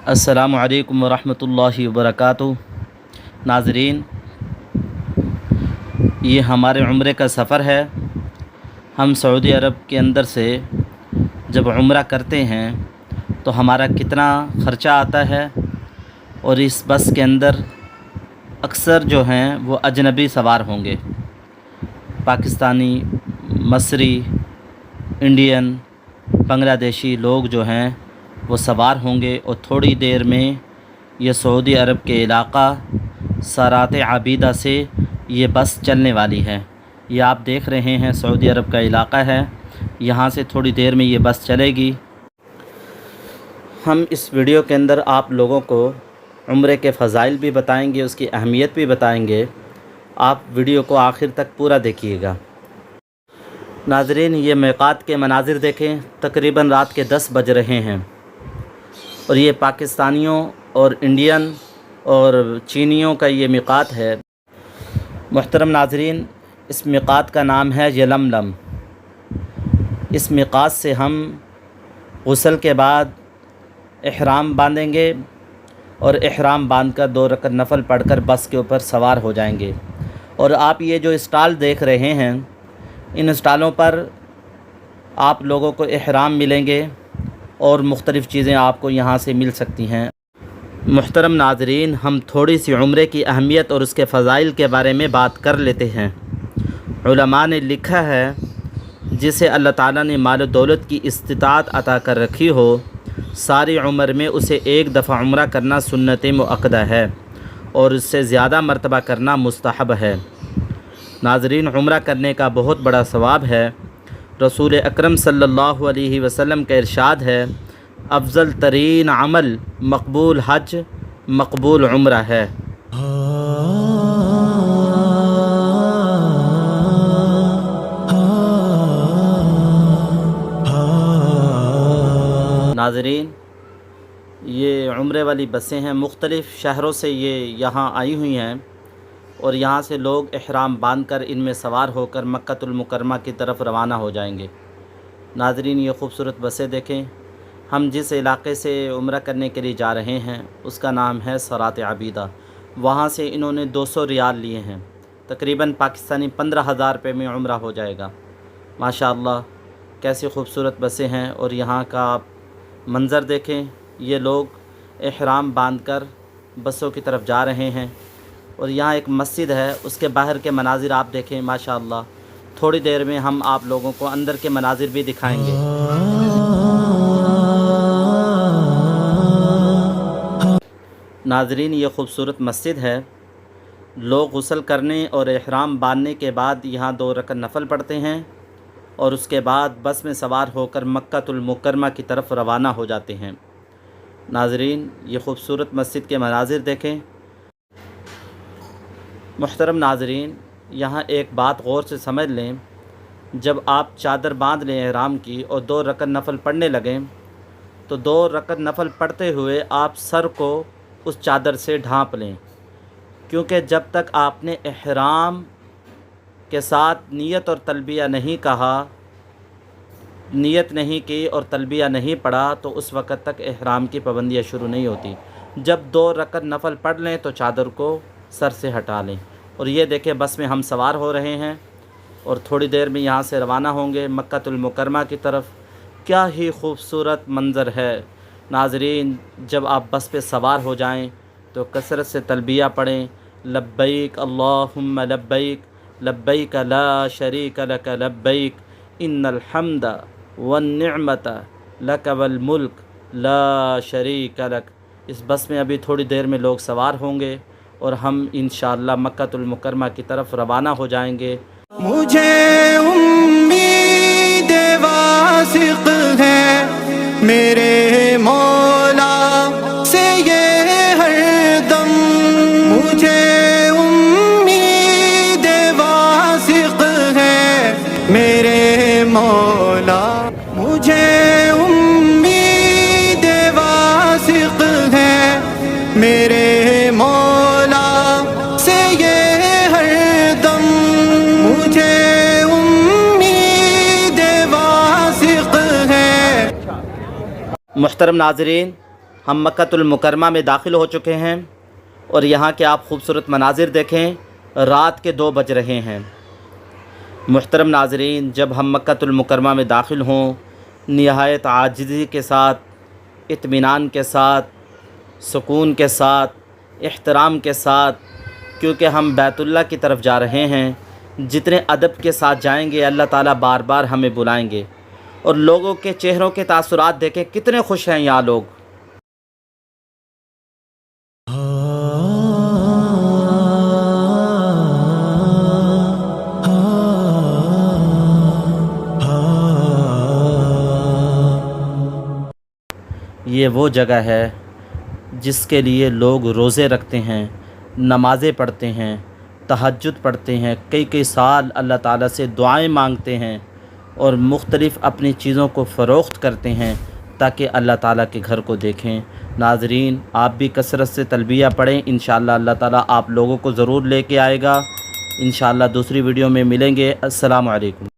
السلام علیکم ورحمۃ اللہ وبرکاتہ۔ ناظرین، یہ ہمارے عمرے کا سفر ہے۔ ہم سعودی عرب کے اندر سے جب عمرہ کرتے ہیں تو ہمارا کتنا خرچہ آتا ہے، اور اس بس کے اندر اکثر جو ہیں وہ اجنبی سوار ہوں گے، پاکستانی، مصری، انڈین، بنگلہ دیشی لوگ جو ہیں وہ سوار ہوں گے، اور تھوڑی دیر میں یہ سعودی عرب کے علاقہ سارات عابدہ سے یہ بس چلنے والی ہے۔ یہ آپ دیکھ رہے ہیں سعودی عرب کا علاقہ ہے، یہاں سے تھوڑی دیر میں یہ بس چلے گی۔ ہم اس ویڈیو کے اندر آپ لوگوں کو عمرے کے فضائل بھی بتائیں گے، اس کی اہمیت بھی بتائیں گے۔ آپ ویڈیو کو آخر تک پورا دیکھیے گا۔ ناظرین، یہ میقات کے مناظر دیکھیں، تقریباً رات کے 10 بج رہے ہیں، اور یہ پاکستانیوں اور انڈین اور چینیوں کا یہ میقات ہے۔ محترم ناظرین، اس میقات کا نام ہے یلملم۔ اس میقات سے ہم غسل کے بعد احرام باندھیں گے، اور احرام باندھ کر 2 رکعت نفل پڑھ کر بس کے اوپر سوار ہو جائیں گے۔ اور آپ یہ جو اسٹال دیکھ رہے ہیں، ان اسٹالوں پر آپ لوگوں کو احرام ملیں گے، اور مختلف چیزیں آپ کو یہاں سے مل سکتی ہیں۔ محترم ناظرین، ہم تھوڑی سی عمرے کی اہمیت اور اس کے فضائل کے بارے میں بات کر لیتے ہیں۔ علماء نے لکھا ہے، جسے اللہ تعالیٰ نے مال و دولت کی استطاعت عطا کر رکھی ہو، ساری عمر میں اسے ایک دفعہ عمرہ کرنا سنت مؤکدہ ہے، اور اس سے زیادہ مرتبہ کرنا مستحب ہے۔ ناظرین، عمرہ کرنے کا بہت بڑا ثواب ہے۔ رسول اکرم صلی اللہ علیہ وسلم کا ارشاد ہے، افضل ترین عمل مقبول حج مقبول عمرہ ہے۔ ناظرین، یہ عمرے والی بسیں ہیں، مختلف شہروں سے یہ یہاں آئی ہوئی ہیں، اور یہاں سے لوگ احرام باندھ کر ان میں سوار ہو کر مکۃ المکرمہ کی طرف روانہ ہو جائیں گے۔ ناظرین، یہ خوبصورت بسیں دیکھیں۔ ہم جس علاقے سے عمرہ کرنے کے لیے جا رہے ہیں اس کا نام ہے سارات عابدہ۔ وہاں سے انہوں نے 200 ریال لیے ہیں، تقریباً پاکستانی 15,000 روپے میں عمرہ ہو جائے گا۔ ماشاءاللہ، کیسی خوبصورت بسیں ہیں، اور یہاں کا آپ منظر دیکھیں۔ یہ لوگ احرام باندھ کر بسوں کی طرف جا رہے ہیں، اور یہاں ایک مسجد ہے، اس کے باہر کے مناظر آپ دیکھیں۔ ماشاءاللہ، تھوڑی دیر میں ہم آپ لوگوں کو اندر کے مناظر بھی دکھائیں گے۔ ناظرین، یہ خوبصورت مسجد ہے۔ لوگ غسل کرنے اور احرام باندھنے کے بعد یہاں 2 رکعت نفل پڑھتے ہیں، اور اس کے بعد بس میں سوار ہو کر مکۃ المکرمہ کی طرف روانہ ہو جاتے ہیں۔ ناظرین، یہ خوبصورت مسجد کے مناظر دیکھیں۔ محترم ناظرین، یہاں ایک بات غور سے سمجھ لیں، جب آپ چادر باندھ لیں احرام کی اور 2 رکعت نفل پڑھنے لگیں، تو 2 رکعت نفل پڑھتے ہوئے آپ سر کو اس چادر سے ڈھانپ لیں، کیونکہ جب تک آپ نے احرام کے ساتھ نیت اور تلبیہ نہیں کہا، نیت نہیں کی اور تلبیہ نہیں پڑھا، تو اس وقت تک احرام کی پابندیاں شروع نہیں ہوتی۔ جب 2 رکعت نفل پڑھ لیں تو چادر کو سر سے ہٹا لیں۔ اور یہ دیکھیں، بس میں ہم سوار ہو رہے ہیں، اور تھوڑی دیر میں یہاں سے روانہ ہوں گے مکۃ المکرمہ کی طرف۔ کیا ہی خوبصورت منظر ہے۔ ناظرین، جب آپ بس پہ سوار ہو جائیں تو کثرت سے تلبیہ پڑھیں، لبیک اللہم لبیک، لبیک لا شریک لک لبیک، ان الحمد والنعمت لک والملک لا شریک لک۔ اس بس میں ابھی تھوڑی دیر میں لوگ سوار ہوں گے، اور ہم انشاءاللہ مکۃ المکرمہ کی طرف روانہ ہو جائیں گے۔ مجھے امید واثق ہے میرے مولا سے یہ ہر دم، مجھے امید واثق ہے میرے مولا، مجھے امید واثق ہے میرے مولا سے یہ ہر دم، مجھے امید واثق ہے۔ محترم ناظرین، ہم مکۃ المکرمہ میں داخل ہو چکے ہیں اور یہاں کے آپ خوبصورت مناظر دیکھیں، رات کے 2 بج رہے ہیں۔ محترم ناظرین، جب ہم مکۃ المکرمہ میں داخل ہوں، نہایت عاجزی کے ساتھ، اطمینان کے ساتھ، سکون کے ساتھ، احترام کے ساتھ، کیونکہ ہم بیت اللہ کی طرف جا رہے ہیں، جتنے ادب کے ساتھ جائیں گے اللہ تعالیٰ بار بار ہمیں بلائیں گے۔ اور لوگوں کے چہروں کے تاثرات دیکھیں، کتنے خوش ہیں یہاں لوگ۔ یہ وہ جگہ ہے جس کے لیے لوگ روزے رکھتے ہیں، نمازیں پڑھتے ہیں، تہجد پڑھتے ہیں، کئی سال اللہ تعالیٰ سے دعائیں مانگتے ہیں اور مختلف اپنی چیزوں کو فروخت کرتے ہیں تاکہ اللہ تعالیٰ کے گھر کو دیکھیں۔ ناظرین، آپ بھی کثرت سے تلبیہ پڑھیں، انشاءاللہ اللہ تعالیٰ آپ لوگوں کو ضرور لے کے آئے گا۔ انشاءاللہ دوسری ویڈیو میں ملیں گے۔ السلام علیکم۔